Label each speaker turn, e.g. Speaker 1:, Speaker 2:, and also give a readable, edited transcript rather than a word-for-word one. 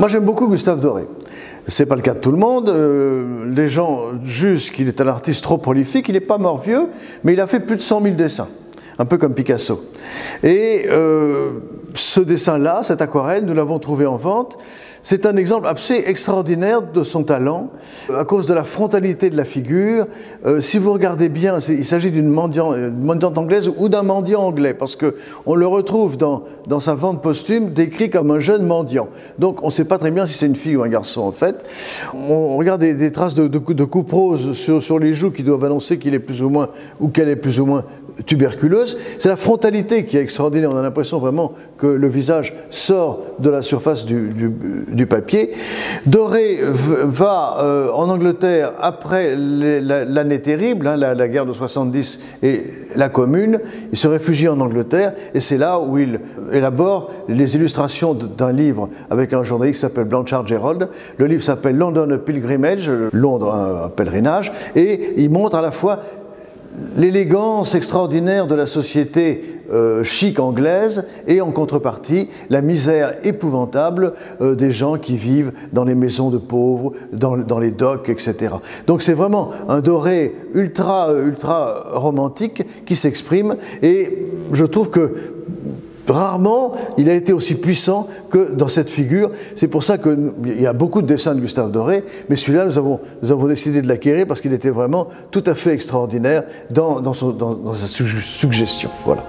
Speaker 1: Moi j'aime beaucoup Gustave Doré. C'est pas le cas de tout le monde. Les gens jugent qu'il est un artiste trop prolifique. Il n'est pas mort vieux, mais il a fait plus de 100 000 dessins. Un peu comme Picasso. Et ce dessin-là, cette aquarelle, nous l'avons trouvé en vente. C'est un exemple absolument extraordinaire de son talent, à cause de la frontalité de la figure. Si vous regardez bien, il s'agit d'une mendiante anglaise ou d'un mendiant anglais, parce qu'on le retrouve dans sa vente posthume décrit comme un jeune mendiant. Donc on ne sait pas très bien si c'est une fille ou un garçon en fait. On regarde des traces de coupe rose sur les joues qui doivent annoncer qu'il est plus ou moins, ou qu'elle est plus ou moins tuberculeuse. C'est la frontalité qui est extraordinaire. On a l'impression vraiment que le visage sort de la surface du papier. Doré va en Angleterre après l'année terrible, hein, la guerre de 70 et la Commune. Il se réfugie en Angleterre et c'est là où il élabore les illustrations d'un livre avec un journaliste qui s'appelle Blanchard Gerald. Le livre s'appelle London a Pilgrimage, Londres un pèlerinage, et il montre à la fois l'élégance extraordinaire de la société chic anglaise et en contrepartie la misère épouvantable des gens qui vivent dans les maisons de pauvres, dans les docks, etc. Donc c'est vraiment un Doré ultra romantique qui s'exprime et je trouve que rarement il a été aussi puissant que dans cette figure. C'est pour ça qu'il y a beaucoup de dessins de Gustave Doré, mais celui-là, nous avons décidé de l'acquérir parce qu'il était vraiment tout à fait extraordinaire dans sa suggestion. Voilà.